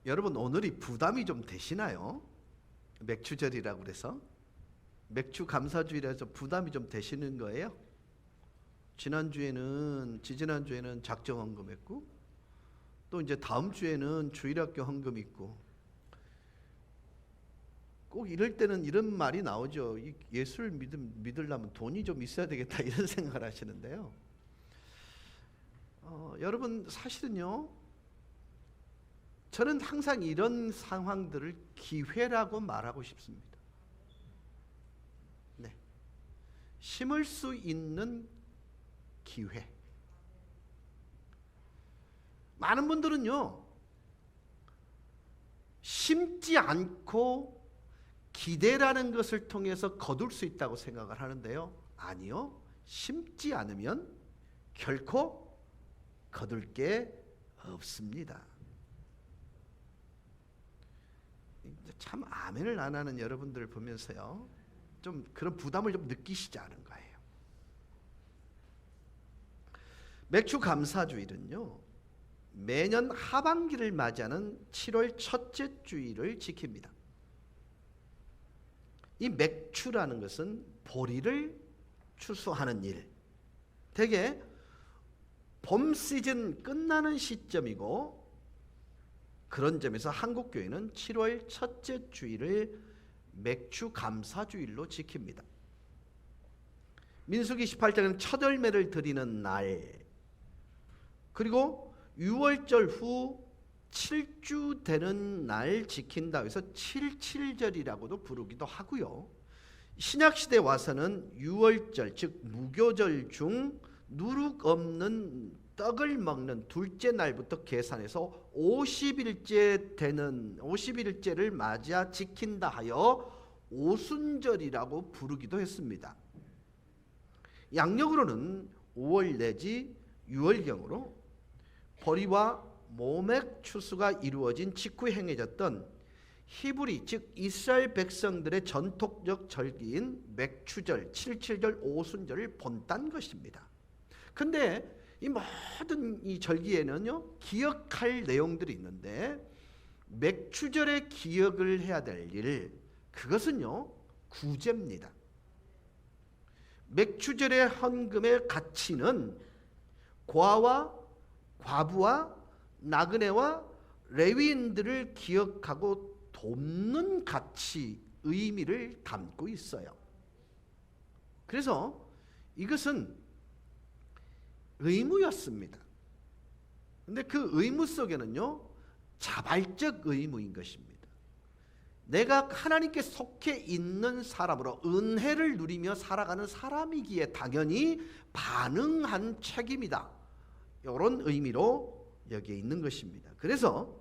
여러분 오늘이 부담이 좀 되시나요? 맥주절이라고 그래서 맥주 감사주일에서 부담이 좀 되시는 거예요? 지지난주에는 작정헌금 했고 또 이제 다음 주에는 주일학교 헌금 있고 꼭 이럴 때는 이런 말이 나오죠. 예수를 믿으려면 돈이 좀 있어야 되겠다 이런 생각을 하시는데요. 여러분 사실은요, 저는 항상 이런 상황들을 기회라고 말하고 싶습니다. 네, 심을 수 있는 기회. 많은 분들은요, 심지 않고 기대라는 것을 통해서 거둘 수 있다고 생각을 하는데요. 아니요, 심지 않으면 결코 거둘 게 없습니다. 참 아멘을 안 하는 여러분들을 보면서요, 좀 그런 부담을 좀 느끼시지 않은 거예요. 맥주 감사주일은요, 매년 하반기를 맞이하는 7월 첫째 주일을 지킵니다. 이 맥주라는 것은 보리를 추수하는 일, 대개 봄 시즌 끝나는 시점이고, 그런 점에서 한국교회는 7월 첫째 주일을 맥주 감사주일로 지킵니다. 민수기 18장에는 첫 열매를 드리는 날, 그리고 유월절 후 7주 되는 날 지킨다 해서 77절이라고도 부르기도 하고요. 신약시대에 와서는 유월절, 즉 무교절 중 누룩 없는 떡을 먹는 둘째 날부터 계산해서 50일째를 맞아 지킨다 하여 오순절이라고 부르기도 했습니다. 양력으로는 5월 내지 6월경으로 보리와 모맥 추수가 이루어진 직후에 행해졌던 히브리 즉 이스라엘 백성들의 전통적 절기인 맥추절, 77절, 오순절을 본딴 것입니다. 근데 이 모든 이 절기에는요, 기억할 내용들이 있는데, 맥추절의 기억을 해야 될 일, 그것은요 구제입니다. 맥추절의 헌금의 가치는 고아와 과부와 나그네와 레위인들을 기억하고 돕는 가치, 의미를 담고 있어요. 그래서 이것은 의무였습니다. 근데 그 의무 속에는요, 자발적 의무인 것입니다. 내가 하나님께 속해 있는 사람으로 은혜를 누리며 살아가는 사람이기에 당연히 반응한 책임이다, 이런 의미로 여기에 있는 것입니다. 그래서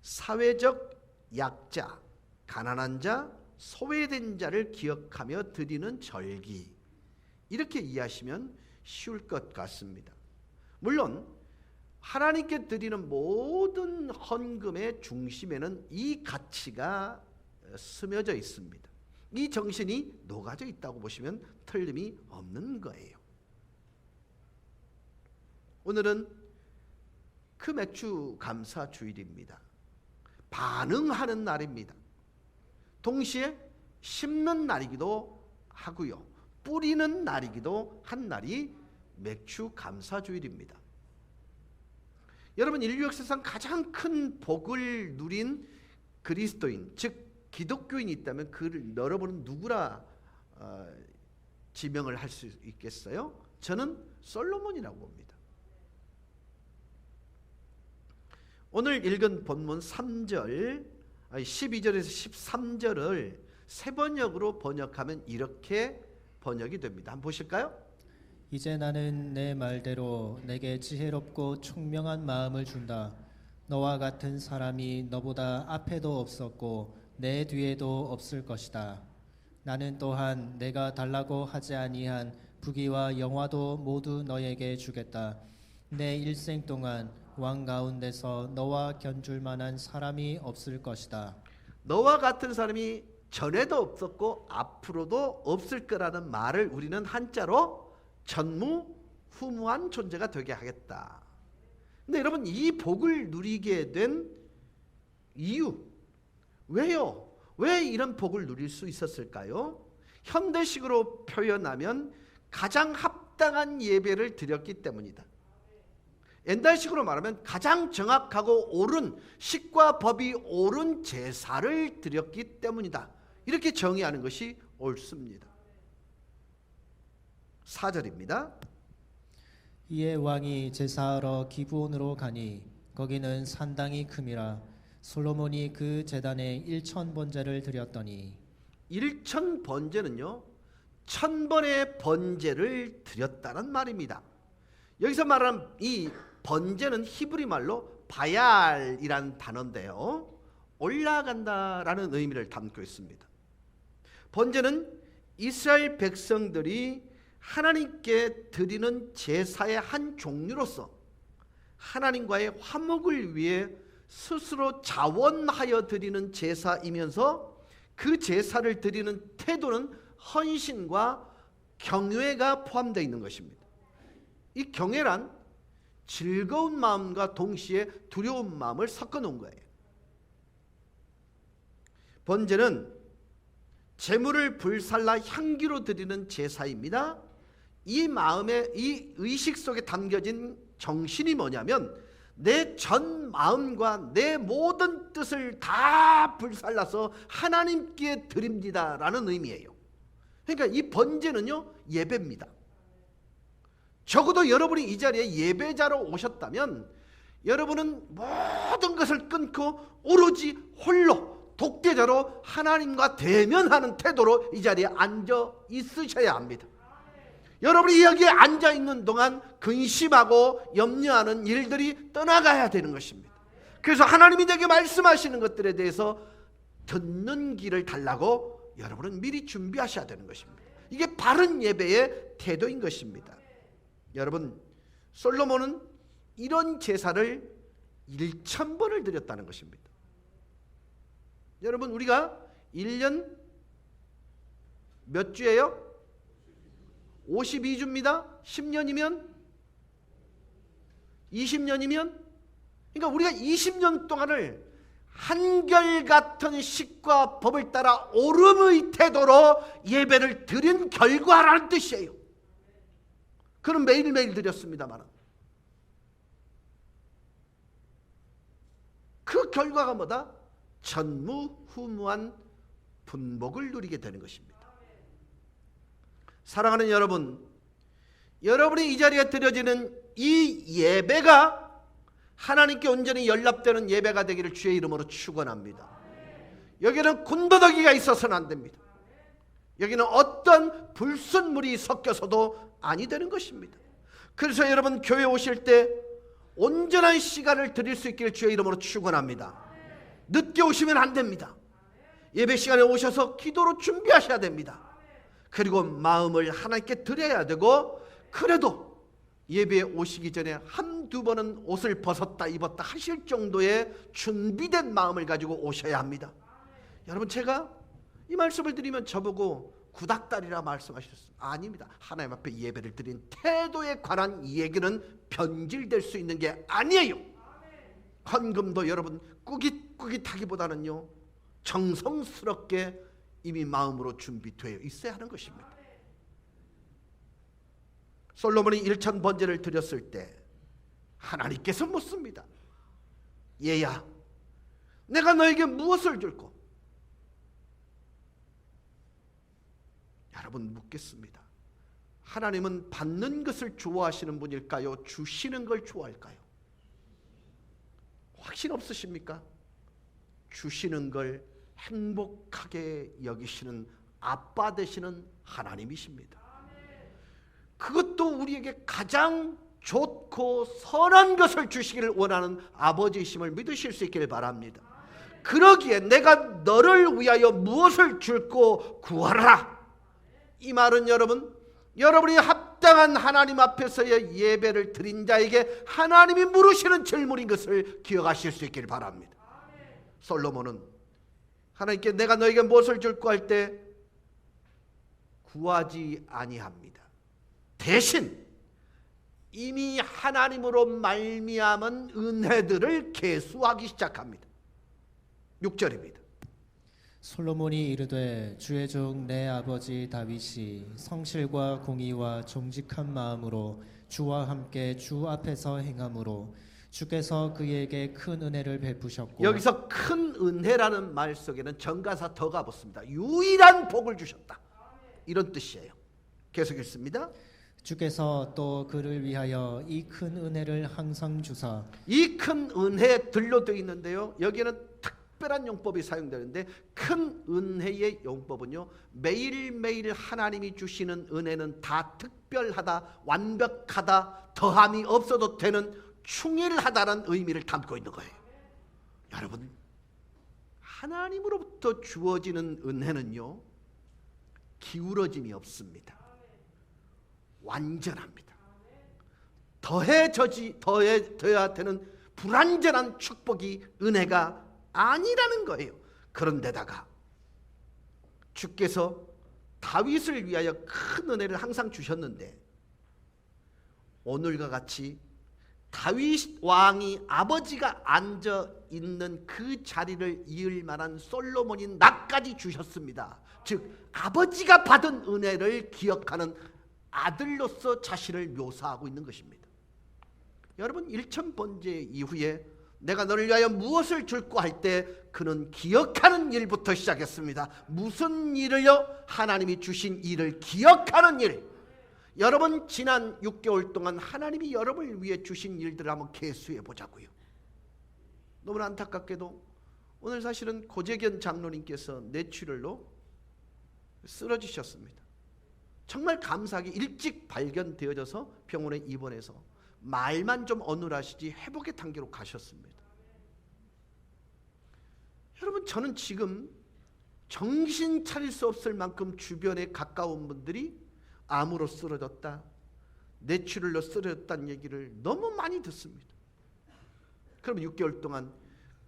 사회적 약자, 가난한 자, 소외된 자를 기억하며 드리는 절기, 이렇게 이해하시면 쉬울 것 같습니다. 물론 하나님께 드리는 모든 헌금의 중심에는 이 가치가 스며져 있습니다. 이 정신이 녹아져 있다고 보시면 틀림이 없는 거예요. 오늘은 그 맥주 감사 주일입니다. 반응하는 날입니다. 동시에 심는 날이기도 하고요, 뿌리는 날이기도 한 날이 맥주 감사주일입니다. 여러분, 인류 역사상 가장 큰 복을 누린 그리스도인, 즉 기독교인이 있다면 그를 여러분은 누구라 지명을 할 수 있겠어요? 저는 솔로몬이라고 봅니다. 오늘 읽은 본문 12절에서 13절을 세 번역으로 번역하면 이렇게 번역이 됩니다. 한번 보실까요? 이제 나는 내 말대로 내게 지혜롭고 총명한 마음을 준다. 너와 같은 사람이 너보다 앞에도 없었고 내 뒤에도 없을 것이다. 나는 또한 내가 달라고 하지 아니한 부귀와 영화도 모두 너에게 주겠다. 내 일생 동안 왕 가운데서 너와 견줄 만한 사람이 없을 것이다. 너와 같은 사람이 전에도 없었고 앞으로도 없을 거라는 말을 우리는 한자로 전무후무한 존재가 되게 하겠다. 근데 여러분, 이 복을 누리게 된 이유, 왜요? 왜 이런 복을 누릴 수 있었을까요? 현대식으로 표현하면 가장 합당한 예배를 드렸기 때문이다. 옛날식으로 말하면 가장 정확하고 옳은, 식과 법이 옳은 제사를 드렸기 때문이다. 이렇게 정의하는 것이 옳습니다. 4절입니다. 이에 왕이 제사하러 기브온으로 가니 거기는 산당이 큼이라. 솔로몬이 그 제단에 1000번제를 드렸더니 1000번제는요 1000번의 번제를 드렸다는 말입니다. 여기서 말하는 이 번제는 히브리 말로 바얄이라는 단어인데요, 올라간다라는 의미를 담고 있습니다. 번제는 이스라엘 백성들이 하나님께 드리는 제사의 한 종류로서 하나님과의 화목을 위해 스스로 자원하여 드리는 제사이면서 그 제사를 드리는 태도는 헌신과 경외가 포함되어 있는 것입니다. 이 경외란 즐거운 마음과 동시에 두려운 마음을 섞어 놓은 거예요. 번제는 제물을 불살라 향기로 드리는 제사입니다. 이 마음의 이 의식 속에 담겨진 정신이 뭐냐면 내 전 마음과 내 모든 뜻을 다 불살라서 하나님께 드립니다라는 의미예요. 그러니까 이 번제는요 예배입니다. 적어도 여러분이 이 자리에 예배자로 오셨다면 여러분은 모든 것을 끊고 오로지 홀로 독대자로 하나님과 대면하는 태도로 이 자리에 앉아 있으셔야 합니다. 여러분이 여기에 앉아 있는 동안 근심하고 염려하는 일들이 떠나가야 되는 것입니다. 그래서 하나님이 내게 말씀하시는 것들에 대해서 듣는 길을 달라고 여러분은 미리 준비하셔야 되는 것입니다. 이게 바른 예배의 태도인 것입니다. 여러분, 솔로몬은 이런 제사를 1000번을 드렸다는 것입니다. 여러분, 우리가 1년 몇 주예요? 52주입니다. 10년이면 20년이면 그러니까 우리가 20년 동안을 한결같은 식과 법을 따라 옳음의 태도로 예배를 드린 결과라는 뜻이에요. 그는 매일매일 드렸습니다만 그 결과가 뭐다? 전무후무한 분복을 누리게 되는 것입니다. 사랑하는 여러분, 여러분이 이 자리에 드려지는 이 예배가 하나님께 온전히 연락되는 예배가 되기를 주의 이름으로 축원합니다. 여기는 군더더기가 있어서는 안 됩니다. 여기는 어떤 불순물이 섞여서도 아니 되는 것입니다. 그래서 여러분 교회 오실 때 온전한 시간을 드릴 수 있기를 주의 이름으로 축원합니다. 늦게 오시면 안 됩니다. 예배 시간에 오셔서 기도로 준비하셔야 됩니다. 그리고 마음을 하나님께 드려야 되고, 그래도 예배에 오시기 전에 한두 번은 옷을 벗었다 입었다 하실 정도의 준비된 마음을 가지고 오셔야 합니다. 여러분, 제가 이 말씀을 드리면 저보고 구닥다리라 말씀하셨습니다. 아닙니다. 하나님 앞에 예배를 드린 태도에 관한 얘기는 변질될 수 있는 게 아니에요. 헌금도 여러분 꾸깃꾸깃하기보다는요 정성스럽게 이미 마음으로 준비되어 있어야 하는 것입니다. 솔로몬이 1000번제를 드렸을 때 하나님께서 묻습니다. 얘야, 내가 너에게 무엇을 줄꼬? 여러분 묻겠습니다. 하나님은 받는 것을 좋아하시는 분일까요? 주시는 걸 좋아할까요? 확신 없으십니까? 주시는 걸 행복하게 여기시는 아빠 되시는 하나님이십니다. 그것도 우리에게 가장 좋고 선한 것을 주시기를 원하는 아버지이심을 믿으실 수 있기를 바랍니다. 그러기에 내가 너를 위하여 무엇을 줄고 구하라. 이 말은 여러분이 합당한 하나님 앞에서의 예배를 드린 자에게 하나님이 물으시는 질문인 것을 기억하실 수 있기를 바랍니다. 솔로몬은 하나님께 내가 너에게 무엇을 줄고 할 때 구하지 아니합니다. 대신 이미 하나님으로 말미암은 은혜들을 계수하기 시작합니다. 6절입니다. 솔로몬이 이르되 주의 종 내 아버지 다윗이 성실과 공의와 정직한 마음으로 주와 함께 주 앞에서 행함으로 주께서 그에게 큰 은혜를 베푸셨고. 여기서 큰 은혜라는 말 속에는 정가사 더가 붙습니다. 유일한 복을 주셨다, 이런 뜻이에요. 계속 읽습니다. 주께서 또 그를 위하여 이 큰 은혜를 항상 주사. 이 큰 은혜들로 되어 있는데요, 여기에는 특별한 용법이 사용되는데, 큰 은혜의 용법은요, 매일매일 하나님이 주시는 은혜는 다 특별하다, 완벽하다, 더함이 없어도 되는 충일하다는 의미를 담고 있는 거예요. 여러분, 하나님으로부터 주어지는 은혜는요, 기울어짐이 없습니다. 완전합니다. 더해져야 되는 불완전한 축복이 은혜가 아니라는 거예요. 그런데다가 주께서 다윗을 위하여 큰 은혜를 항상 주셨는데, 오늘과 같이 다윗 왕이 아버지가 앉아 있는 그 자리를 이을 만한 솔로몬인 나까지 주셨습니다. 즉 아버지가 받은 은혜를 기억하는 아들로서 자신을 묘사하고 있는 것입니다. 여러분, 1000번째 이후에 내가 너를 위하여 무엇을 줄까 할 때 그는 기억하는 일부터 시작했습니다. 무슨 일을요? 하나님이 주신 일을 기억하는 일. 여러분, 지난 6개월 동안 하나님이 여러분을 위해 주신 일들을 한번 계수해 보자고요. 너무나 안타깝게도 오늘 사실은 고재견 장로님께서 뇌출혈로 쓰러지셨습니다. 정말 감사하게 일찍 발견되어져서 병원에 입원해서 말만 좀 어눌하시지 회복의 단계로 가셨습니다. 여러분, 저는 지금 정신 차릴 수 없을 만큼 주변에 가까운 분들이 암으로 쓰러졌다, 뇌출혈로 쓰러졌다는 얘기를 너무 많이 듣습니다. 그럼 6개월 동안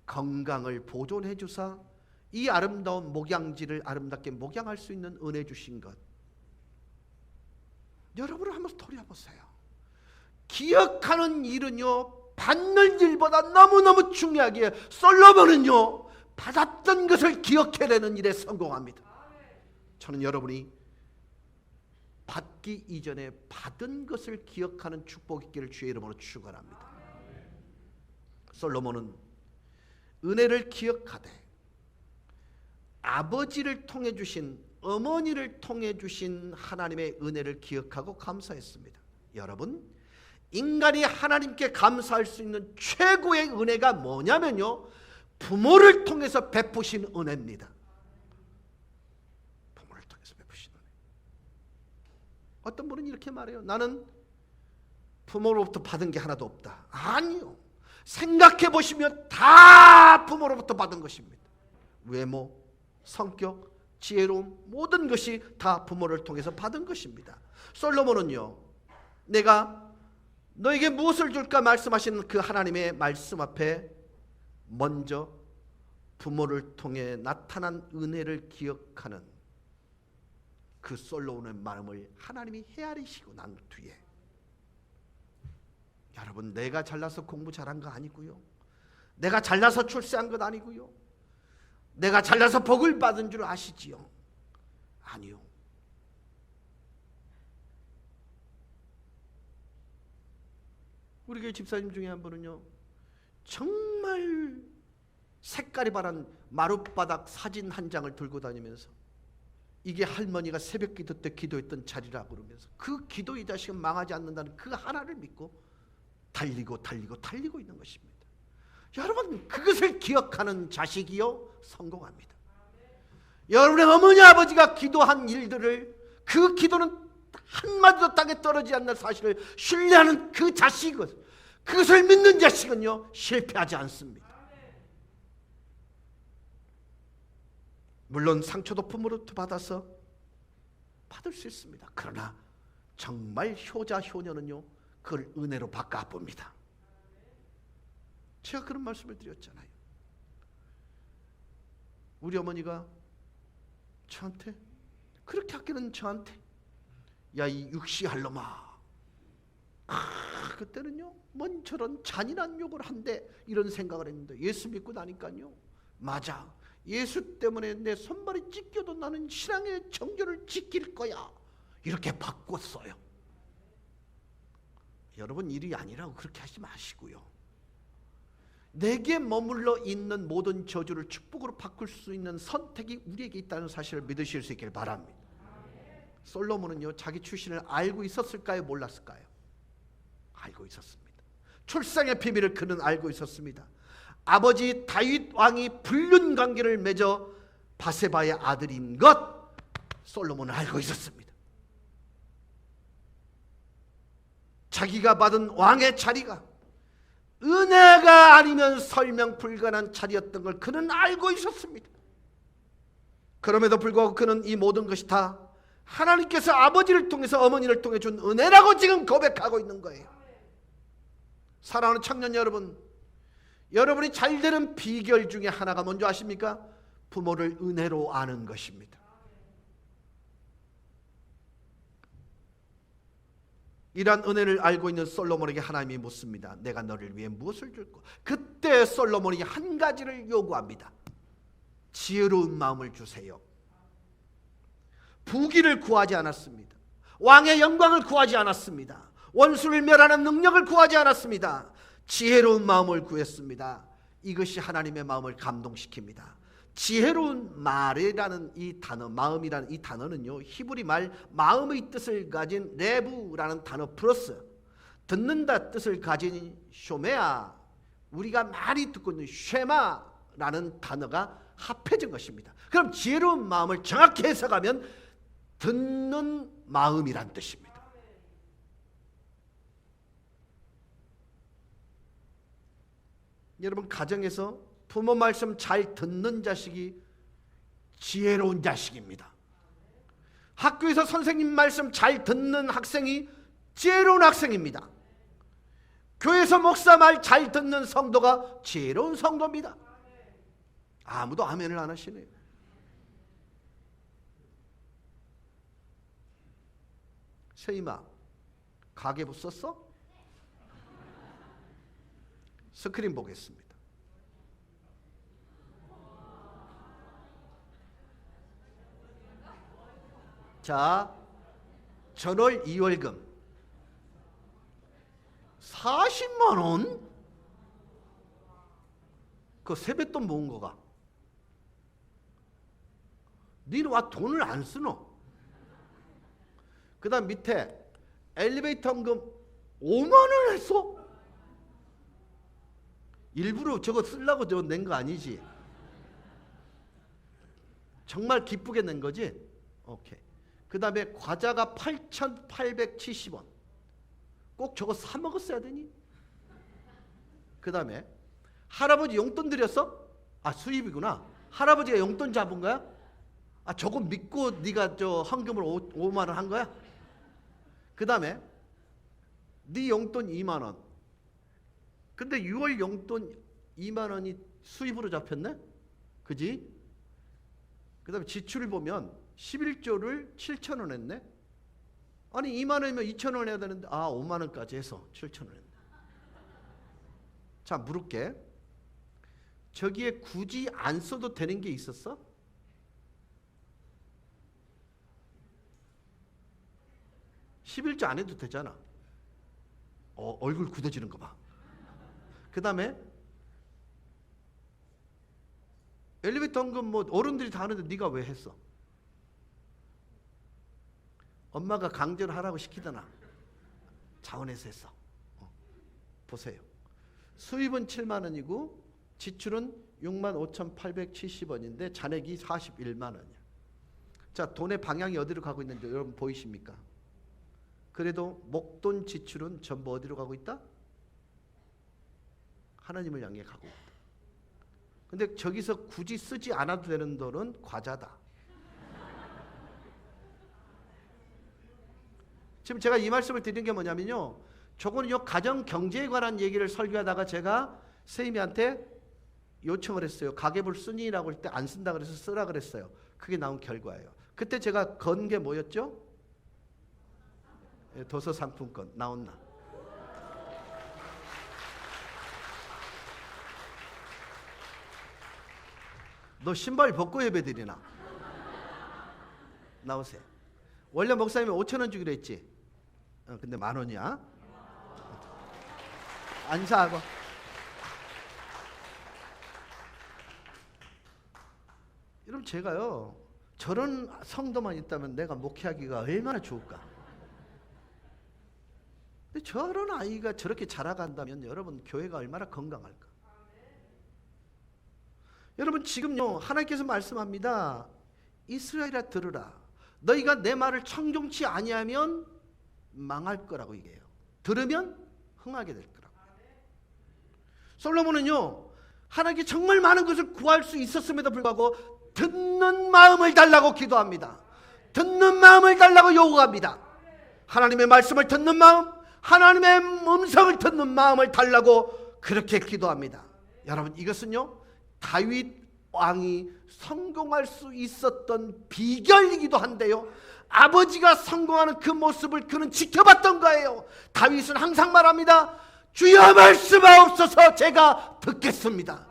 건강을 보존해 주사 이 아름다운 목양지를 아름답게 목양할 수 있는 은혜 주신 것, 여러분을 한번 돌아보세요. 기억하는 일은요, 받는 일보다 너무너무 중요하기에 솔로몬은요, 받았던 것을 기억해내는 일에 성공합니다. 저는 여러분이 받기 이전에 받은 것을 기억하는 축복 있기를 주의 이름으로 축원합니다. 솔로몬은 은혜를 기억하되 아버지를 통해 주신, 어머니를 통해 주신 하나님의 은혜를 기억하고 감사했습니다. 여러분, 인간이 하나님께 감사할 수 있는 최고의 은혜가 뭐냐면요, 부모를 통해서 베푸신 은혜입니다. 부모를 통해서 베푸신 은혜. 어떤 분은 이렇게 말해요. 나는 부모로부터 받은 게 하나도 없다. 아니요, 생각해 보시면 다 부모로부터 받은 것입니다. 외모, 성격, 지혜로움, 모든 것이 다 부모를 통해서 받은 것입니다. 솔로몬은요, 내가 너에게 무엇을 줄까 말씀하시는 그 하나님의 말씀 앞에 먼저 부모를 통해 나타난 은혜를 기억하는 그 솔로몬의 마음을 하나님이 헤아리시고 난 뒤에, 여러분, 내가 잘나서 공부 잘한 거 아니고요, 내가 잘나서 출세한 것 아니고요, 내가 잘나서 복을 받은 줄 아시지요? 아니요. 우리 교회 집사님 중에 한 분은요, 정말 색깔이 바란 마룻바닥 사진 한 장을 들고 다니면서 이게 할머니가 새벽 기도 때 기도했던 자리라 그러면서 그 기도 이 자식은 망하지 않는다는 그 하나를 믿고 달리고 있는 것입니다. 여러분, 그것을 기억하는 자식이요, 성공합니다. 여러분의 어머니 아버지가 기도한 일들을, 그 기도는 한마디도 땅에 떨어지지 않는 사실을 신뢰하는 그 자식은, 그것을 믿는 자식은요, 실패하지 않습니다. 물론 상처도 부모로부터 받아서 받을 수 있습니다. 그러나 정말 효자 효녀는요, 그걸 은혜로 바꿔봅니다. 제가 그런 말씀을 드렸잖아요. 우리 어머니가 저한테 그렇게 아끼는 저한테, 야 이 육시할놈아, 그때는요 뭔 저런 잔인한 욕을 한대 이런 생각을 했는데, 예수 믿고 나니까요 맞아, 예수 때문에 내 손발이 찢겨도 나는 신앙의 정절을 지킬 거야, 이렇게 바꿨어요. 여러분, 일이 아니라고 그렇게 하지 마시고요. 내게 머물러 있는 모든 저주를 축복으로 바꿀 수 있는 선택이 우리에게 있다는 사실을 믿으실 수 있길 바랍니다. 솔로몬은요, 자기 출신을 알고 있었을까요? 몰랐을까요? 알고 있었습니다. 출생의 비밀을 그는 알고 있었습니다. 아버지 다윗 왕이 불륜 관계를 맺어 바세바의 아들인 것 솔로몬은 알고 있었습니다. 자기가 받은 왕의 자리가 은혜가 아니면 설명 불가능한 자리였던 걸 그는 알고 있었습니다. 그럼에도 불구하고 그는 이 모든 것이 다 하나님께서 아버지를 통해서, 어머니를 통해 준 은혜라고 지금 고백하고 있는 거예요. 사랑하는 청년 여러분, 여러분이 잘되는 비결 중에 하나가 뭔지 아십니까? 부모를 은혜로 아는 것입니다. 이러한 은혜를 알고 있는 솔로몬에게 하나님이 묻습니다. 내가 너를 위해 무엇을 줄까? 그때 솔로몬이 한 가지를 요구합니다. 지혜로운 마음을 주세요. 부귀를 구하지 않았습니다. 왕의 영광을 구하지 않았습니다. 원수를 멸하는 능력을 구하지 않았습니다. 지혜로운 마음을 구했습니다. 이것이 하나님의 마음을 감동시킵니다. 지혜로운 말이라는 이 단어, 마음이라는 이 단어는요, 히브리 말 마음의 뜻을 가진 레부라는 단어 플러스 듣는다 뜻을 가진 쇼메아, 우리가 많이 듣고 있는 쉐마라는 단어가 합해진 것입니다. 그럼 지혜로운 마음을 정확히 해석하면 듣는 마음이란 뜻입니다. 여러분, 가정에서 부모 말씀 잘 듣는 자식이 지혜로운 자식입니다. 학교에서 선생님 말씀 잘 듣는 학생이 지혜로운 학생입니다. 교회에서 목사 말 잘 듣는 성도가 지혜로운 성도입니다. 아무도 아멘을 안 하시네요. 세임아, 가계부 썼어? 스크린 보겠습니다. 자, 전월 2월금 40만 원? 그 세뱃돈 모은 거가. 니는 와 돈을 안 쓰노? 그 다음 밑에 엘리베이터 헌금 5만 원 했어? 일부러 저거 쓰려고 저거 낸 거 아니지? 정말 기쁘게 낸 거지? 오케이. 그 다음에 과자가 8,870원. 꼭 저거 사 먹었어야 되니? 그 다음에 할아버지 용돈 드렸어? 아, 수입이구나. 할아버지가 용돈 잡은 거야? 아, 저거 믿고 네가 저 헌금을 5만 원 한 거야? 그 다음에 네 용돈 2만 원. 근데 6월 용돈 2만 원이 수입으로 잡혔네? 그지? 그 다음에 지출을 보면 11조를 7천 원 했네? 아니 2만 원이면 2천 원 해야 되는데 5만 원까지 해서 7천 원 했네. 자, 물을게. 저기에 굳이 안 써도 되는 게 있었어? (11조) 안 해도 되잖아. 얼굴 굳어지는 거 봐. 그 다음에 엘리베이터 헌금 뭐 어른들이 다 하는데 네가 왜 했어? 엄마가 강제로 하라고 시키더나 자원해서 했어. 보세요. 수입은 7만 원이고 지출은 65,870원인데 잔액이 41만 원이야. 자, 돈의 방향이 어디로 가고 있는지 여러분 보이십니까? 그래도 목돈 지출은 전부 어디로 가고 있다? 하나님을 향해 가고 있다. 근데 저기서 굳이 쓰지 않아도 되는 돈은 과자다. 지금 제가 이 말씀을 드린 게 뭐냐면요, 저거는요 가정 경제에 관한 얘기를 설교하다가 제가 세임이한테 요청을 했어요. 가계부를 쓰니라고 할 때 안 쓴다 그래서 쓰라 그랬어요. 그게 나온 결과예요. 그때 제가 건 게 뭐였죠? 도서 상품권 나온나? 너 신발 벗고 예배드리나? 나오세요. 원래 목사님이 5,000원 주기로 했지? 근데 10,000원이야. 안사하고. 여러분, 제가요, 저런 성도만 있다면 내가 목회하기가 얼마나 좋을까? 근데 저런 아이가 저렇게 자라간다면 여러분, 교회가 얼마나 건강할까? 여러분, 지금요, 하나님께서 말씀합니다. 이스라엘아, 들으라. 너희가 내 말을 청종치 아니하면 망할 거라고 얘기해요. 들으면 흥하게 될 거라고. 솔로몬은요, 하나님께 정말 많은 것을 구할 수 있었음에도 불구하고 듣는 마음을 달라고 기도합니다. 듣는 마음을 달라고 요구합니다. 하나님의 말씀을 듣는 마음, 하나님의 음성을 듣는 마음을 달라고 그렇게 기도합니다. 여러분, 이것은요, 다윗 왕이 성공할 수 있었던 비결이기도 한데요, 아버지가 성공하는 그 모습을 그는 지켜봤던 거예요. 다윗은 항상 말합니다. 주여, 말씀하옵소서, 제가 듣겠습니다.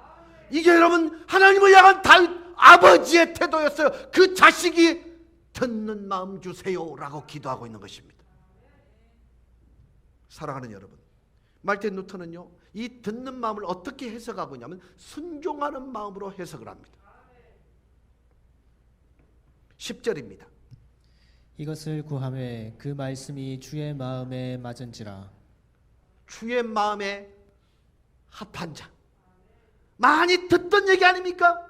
이게 여러분, 하나님을 향한 다윗 아버지의 태도였어요. 그 자식이 듣는 마음 주세요 라고 기도하고 있는 것입니다. 사랑하는 여러분, 말틴 루터는요, 이 듣는 마음을 어떻게 해석하고 있냐면 순종하는 마음으로 해석을 합니다. 10절입니다. 이것을 구하매 그 말씀이 주의 마음에 맞은지라. 주의 마음에 합한 자. 많이 듣던 얘기 아닙니까?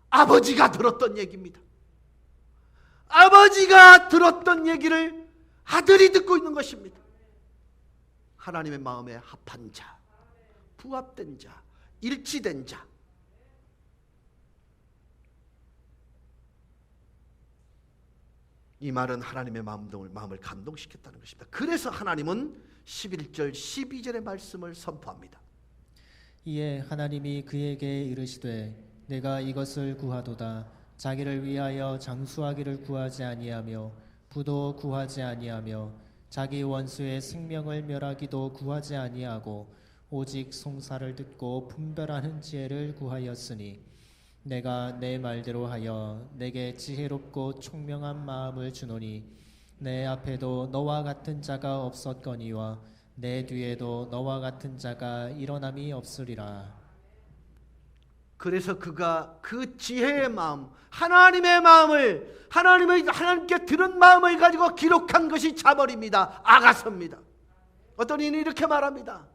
아버지가 들었던 얘기입니다. 아버지가 들었던 얘기를 아들이 듣고 있는 것입니다. 하나님의 마음에 합한 자, 부합된 자, 일치된 자. 이 말은 하나님의 마음을 감동시켰다는 것입니다. 그래서 하나님은 11절, 12절의 말씀을 선포합니다. 이에 하나님이 그에게 이르시되 내가 이것을 구하도다. 자기를 위하여 장수하기를 구하지 아니하며 부도 구하지 아니하며 자기 원수의 생명을 멸하기도 구하지 아니하고 오직 송사를 듣고 분별하는 지혜를 구하였으니 내가 내 말대로 하여 내게 지혜롭고 총명한 마음을 주노니 내 앞에도 너와 같은 자가 없었거니와 내 뒤에도 너와 같은 자가 일어남이 없으리라. 그래서 그가 그 지혜의 마음, 하나님의 마음을, 하나님께 들은 마음을 가지고 기록한 것이 잠언입니다. 아가서입니다. 어떤 이는 이렇게 말합니다.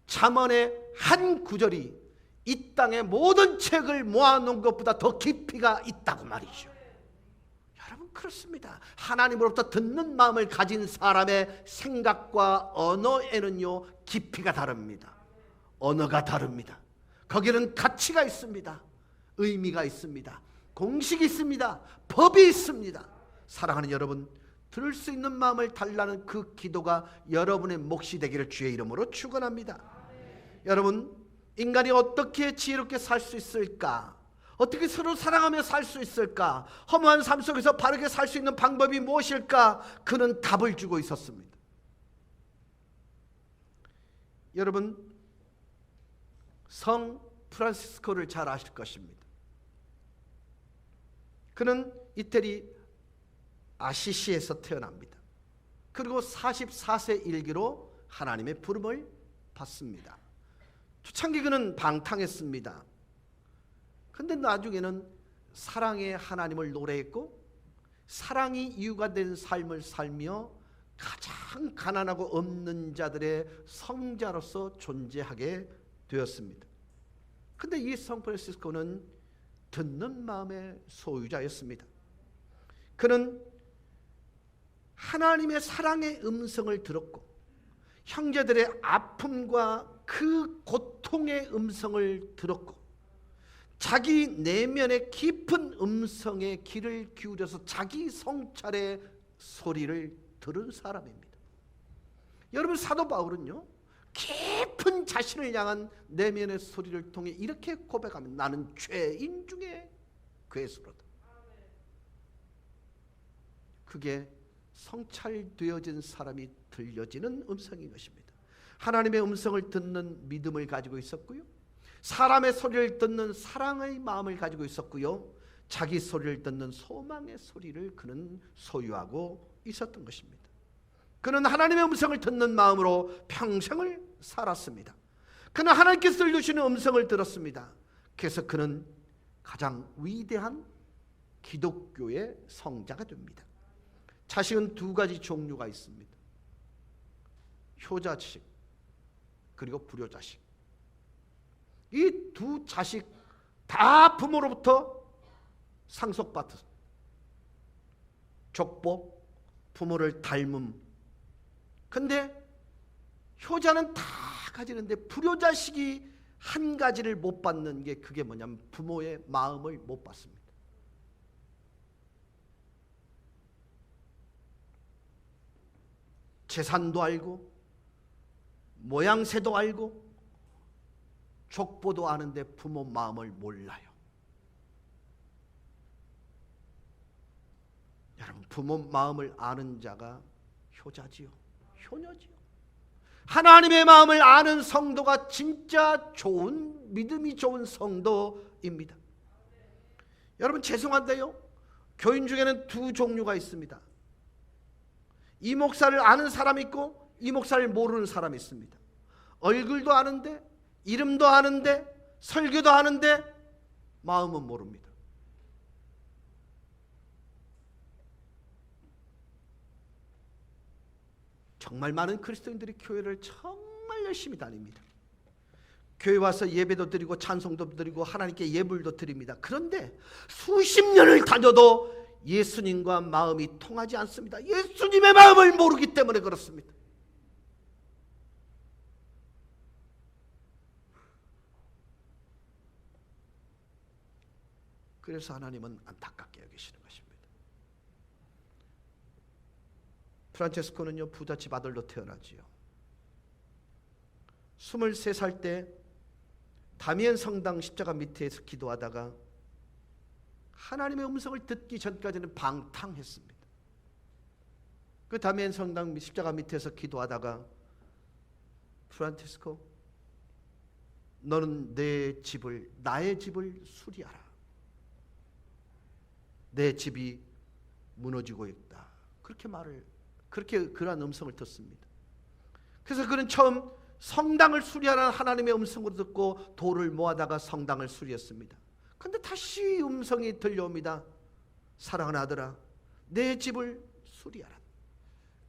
잠언의 한 구절이 이 땅의 모든 책을 모아놓은 것보다 더 깊이가 있다고 말이죠. 여러분, 그렇습니다. 하나님으로부터 듣는 마음을 가진 사람의 생각과 언어에는요, 깊이가 다릅니다. 언어가 다릅니다. 거기는 가치가 있습니다. 의미가 있습니다. 공식이 있습니다. 법이 있습니다. 사랑하는 여러분, 들을 수 있는 마음을 달라는 그 기도가 여러분의 몫이 되기를 주의 이름으로 축원합니다. 여러분, 인간이 어떻게 지혜롭게 살 수 있을까? 어떻게 서로 사랑하며 살 수 있을까? 허무한 삶 속에서 바르게 살 수 있는 방법이 무엇일까? 그는 답을 주고 있었습니다. 여러분, 성 프란시스코를 잘 아실 것입니다. 그는 이태리 아시시에서 태어납니다. 그리고 44세 일기로 하나님의 부름을 받습니다. 초창기 그는 방탕했습니다. 근데 나중에는 사랑의 하나님을 노래했고 사랑이 이유가 된 삶을 살며 가장 가난하고 없는 자들의 성자로서 존재하게 되었습니다. 근데 이 샌프란시스코는 듣는 마음의 소유자였습니다. 그는 하나님의 사랑의 음성을 들었고 형제들의 아픔과 그 고통의 음성을 들었고 자기 내면의 깊은 음성에 귀를 기울여서 자기 성찰의 소리를 들은 사람입니다. 여러분, 사도 바울은요, 깊은 자신을 향한 내면의 소리를 통해 이렇게 고백합니다. 나는 죄인 중에 괴수로다. 그게 성찰되어진 사람이 들려지는 음성인 것입니다. 하나님의 음성을 듣는 믿음을 가지고 있었고요, 사람의 소리를 듣는 사랑의 마음을 가지고 있었고요, 자기 소리를 듣는 소망의 소리를 그는 소유하고 있었던 것입니다. 그는 하나님의 음성을 듣는 마음으로 평생을 살았습니다. 그는 하나님께서 들려주시는 음성을 들었습니다. 그래서 그는 가장 위대한 기독교의 성자가 됩니다. 자식은 두 가지 종류가 있습니다. 효자식 그리고 불효자식. 이 두 자식 다 부모로부터 상속받은 족보, 부모를 닮음. 근데 효자는 다 가지는데 불효자식이 한 가지를 못 받는 게 그게 뭐냐면 부모의 마음을 못 받습니다. 재산도 알고 모양새도 알고 족보도 아는데 부모 마음을 몰라요. 여러분, 부모 마음을 아는 자가 효자지요, 효녀지요. 하나님의 마음을 아는 성도가 진짜 좋은, 믿음이 좋은 성도입니다. 여러분, 죄송한데요, 교인 중에는 두 종류가 있습니다. 이 목사를 아는 사람이 있고 이 목사를 모르는 사람이 있습니다. 얼굴도 아는데, 이름도 아는데, 설교도 아는데 마음은 모릅니다. 정말 많은 그리스도인들이 교회를 정말 열심히 다닙니다. 교회 와서 예배도 드리고 찬송도 드리고 하나님께 예물도 드립니다. 그런데 수십 년을 다녀도 예수님과 마음이 통하지 않습니다. 예수님의 마음을 모르기 때문에 그렇습니다. 그래서 하나님은 안타깝게 여기시는 것입니다. 프란체스코는요, 부잣집 아들로 태어나지요. 23살 때 다미엔 성당 십자가 밑에서 기도하다가 하나님의 음성을 듣기 전까지는 방탕했습니다. 그 다미엔 성당 십자가 밑에서 기도하다가, 프란체스코, 너는 나의 집을 수리하라. 내 집이 무너지고 있다. 그렇게 그러한 음성을 듣습니다. 그래서 그는 처음 성당을 수리하라는 하나님의 음성을 듣고 돌을 모아다가 성당을 수리했습니다. 그런데 다시 음성이 들려옵니다. 사랑하는 아들아, 내 집을 수리하라.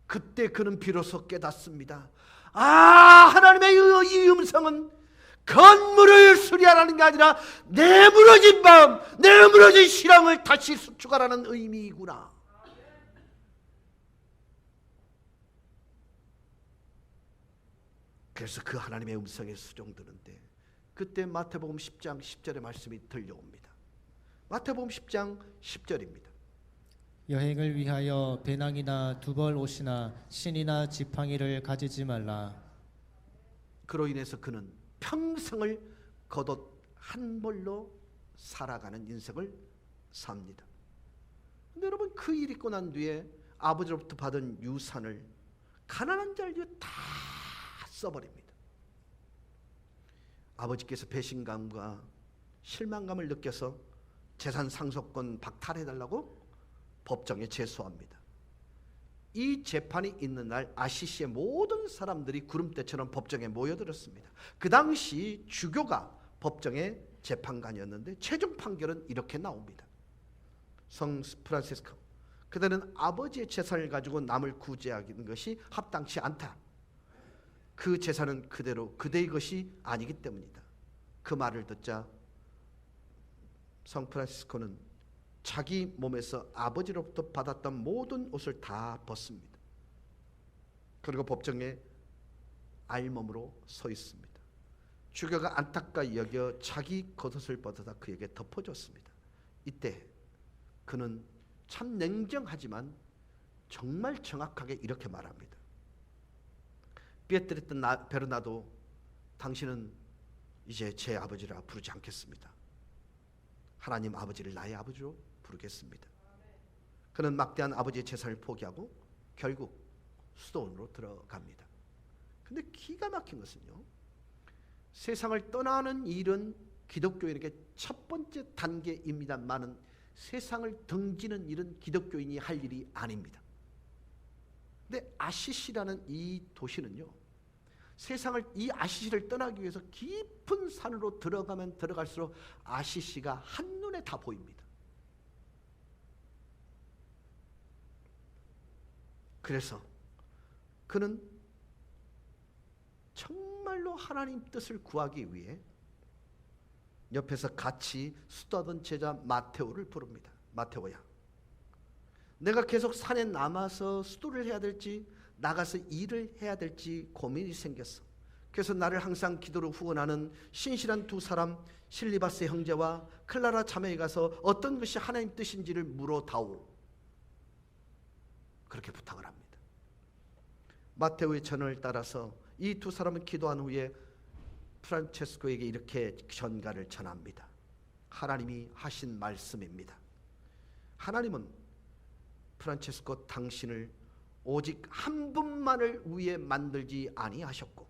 그때 그는 비로소 깨닫습니다. 하나님의 이 음성은 건물을 수리하라는 게 아니라 내 무너진 마음, 내 무너진 신앙을 다시 수축하라는 의미이구나. 그래서 그 하나님의 음성에 수종드는데, 그때 마태복음 10장 10절의 말씀이 들려옵니다. 마태복음 10장 10절입니다. 여행을 위하여 배낭이나 두벌 옷이나 신이나 지팡이를 가지지 말라. 그로 인해서 그는 평생을 겉옷 한 벌로 살아가는 인생을 삽니다. 근데 여러분, 그 일 있고 난 뒤에 아버지로부터 받은 유산을 가난한 자를 위해 다 써버립니다. 아버지께서 배신감과 실망감을 느껴서 재산 상속권 박탈해달라고 법정에 제소합니다. 이 재판이 있는 날 아시시의 모든 사람들이 구름대처럼 법정에 모여들었습니다. 그 당시 주교가 법정의 재판관이었는데 최종 판결은 이렇게 나옵니다. 성 프란시스코, 그들은 아버지의 재산을 가지고 남을 구제하는 것이 합당치 않다. 그 재산은 그대로 그대의 것이 아니기 때문이다. 그 말을 듣자 성 프란시스코는 자기 몸에서 아버지로부터 받았던 모든 옷을 다 벗습니다. 그리고 법정에 알몸으로 서 있습니다. 주교가 안타까이 여겨 자기 겉옷을 벗어다 그에게 덮어줬습니다. 이때 그는 참 냉정하지만 정말 정확하게 이렇게 말합니다. 삐뚤었던 베르나도, 당신은 이제 제 아버지라 부르지 않겠습니다. 하나님 아버지를 나의 아버지로 부르겠습니다. 그는 막대한 아버지의 재산을 포기하고 결국 수도원으로 들어갑니다. 근데 기가 막힌 것은요, 세상을 떠나는 일은 기독교인에게 첫 번째 단계입니다만은 세상을 등지는 일은 기독교인이 할 일이 아닙니다. 근데 아시시라는 이 도시는요, 세상을 이 아시시를 떠나기 위해서 깊은 산으로 들어가면 들어갈수록 아시시가 한눈에 다 보입니다. 그래서 그는 정말로 하나님 뜻을 구하기 위해 옆에서 같이 수다던 제자 마테오를 부릅니다. 마테오야, 내가 계속 산에 남아서 수도를 해야 될지 나가서 일을 해야 될지 고민이 생겼어. 그래서 나를 항상 기도로 후원하는 신실한 두 사람 실리바스 형제와 클라라 자매에 가서 어떤 것이 하나님 뜻인지를 물어다오. 그렇게 부탁을 합니다. 마테오의 전을 따라서 이 두 사람은 기도한 후에 프란체스코에게 이렇게 전가를 전합니다. 하나님이 하신 말씀입니다. 하나님은 프란체스코 당신을 오직 한 분만을 위해 만들지 아니하셨고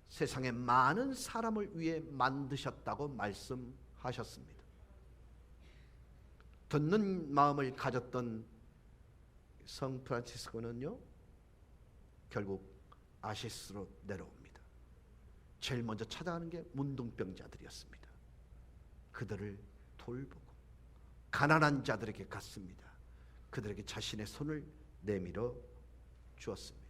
세상의 많은 사람을 위해 만드셨다고 말씀하셨습니다. 듣는 마음을 가졌던 성 프란치스코는요, 결국 아시스로 내려옵니다. 제일 먼저 찾아가는 게 문둥병자들이었습니다. 그들을 돌보고 가난한 자들에게 갔습니다. 그들에게 자신의 손을 내밀어 주었습니다.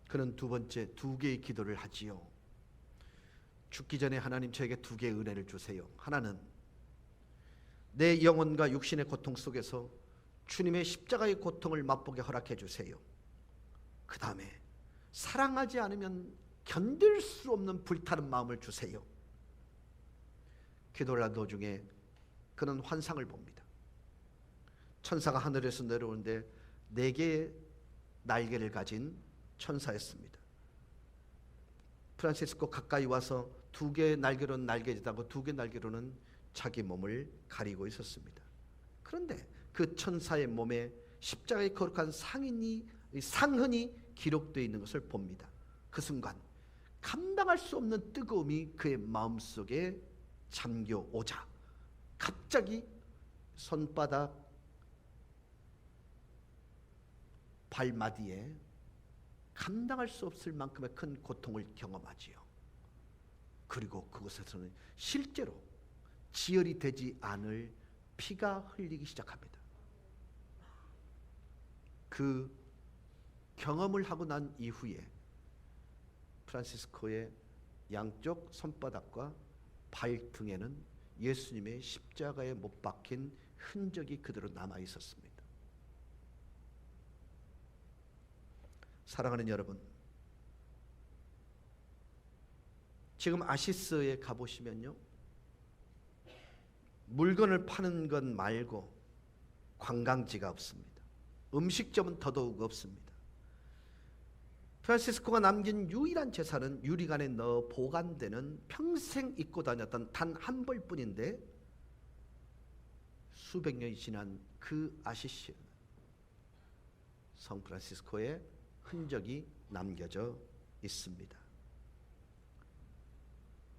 그는 두 번째 두 개의 기도를 하지요. 죽기 전에 하나님 저에게 두 개의 은혜를 주세요. 하나는 내 영혼과 육신의 고통 속에서 주님의 십자가의 고통을 맛보게 허락해 주세요. 그 다음에 사랑하지 않으면 견딜 수 없는 불타는 마음을 주세요. 기도를 한 도중에 그는 환상을 봅니다. 천사가 하늘에서 내려오는데 4개의 날개를 가진 천사였습니다. 프란시스코 가까이 와서 2개의 날개로는 날개짓하고 2개의 날개로는 자기 몸을 가리고 있었습니다. 그런데 그 천사의 몸에 십자가의 거룩한 상흔이 기록되어 있는 것을 봅니다. 그 순간 감당할 수 없는 뜨거움이 그의 마음속에 잠겨오자 갑자기 손바닥 발마디에 감당할 수 없을 만큼의 큰 고통을 경험하지요. 그리고 그곳에서는 실제로 지혈이 되지 않을 피가 흘리기 시작합니다. 그 경험을 하고 난 이후에 프란시스코의 양쪽 손바닥과 발등에는 예수님의 십자가에 못 박힌 흔적이 그대로 남아 있었습니다. 사랑하는 여러분, 지금 아시스에 가보시면요, 물건을 파는 것 말고 관광지가 없습니다. 음식점은 더더욱 없습니다. 프란시스코가 남긴 유일한 재산은 유리관에 넣어 보관되는 평생 입고 다녔던 단 한 벌뿐인데 수백 년이 지난 그 아시시 성 프란시스코의 흔적이 남겨져 있습니다.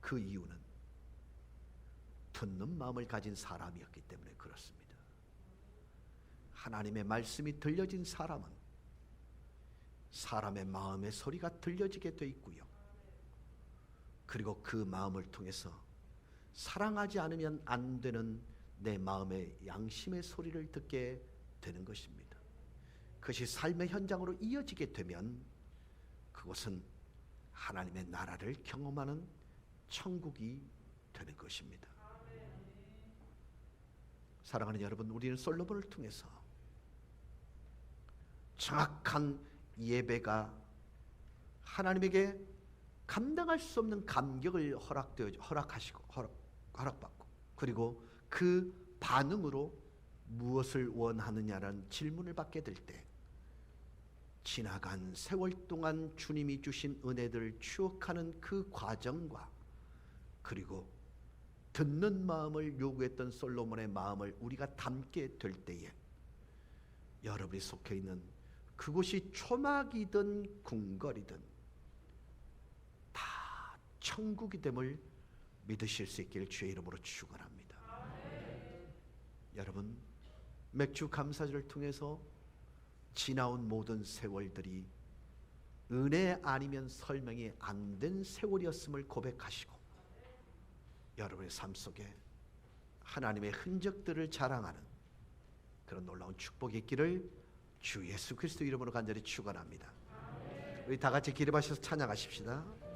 그 이유는 듣는 마음을 가진 사람이었기 때문에 그렇습니다. 하나님의 말씀이 들려진 사람은 사람의 마음의 소리가 들려지게 돼 있고요. 그리고 그 마음을 통해서 사랑하지 않으면 안 되는 내 마음의 양심의 소리를 듣게 되는 것입니다. 그것이 삶의 현장으로 이어지게 되면 그것은 하나님의 나라를 경험하는 천국이 되는 것입니다. 사랑하는 여러분, 우리는 솔로몬을 통해서 정확한 예배가 하나님에게 감당할 수 없는 감격을 허락받고 그리고 그 반응으로 무엇을 원하느냐라는 질문을 받게 될 때 지나간 세월 동안 주님이 주신 은혜들을 추억하는 그 과정과 그리고 듣는 마음을 요구했던 솔로몬의 마음을 우리가 담게 될 때에 여러분이 속해 있는 그곳이 초막이든 궁궐이든 다 천국이 됨을 믿으실 수 있기를 주의 이름으로 축원합니다. 여러분, 맥주 감사절을 통해서 지나온 모든 세월들이 은혜 아니면 설명이 안 된 세월이었음을 고백하시고 여러분의 삶 속에 하나님의 흔적들을 자랑하는 그런 놀라운 축복이 있기를 주 예수 그리스도 이름으로 간절히 축원합니다. 우리 다 같이 기립하셔서 찬양하십시다.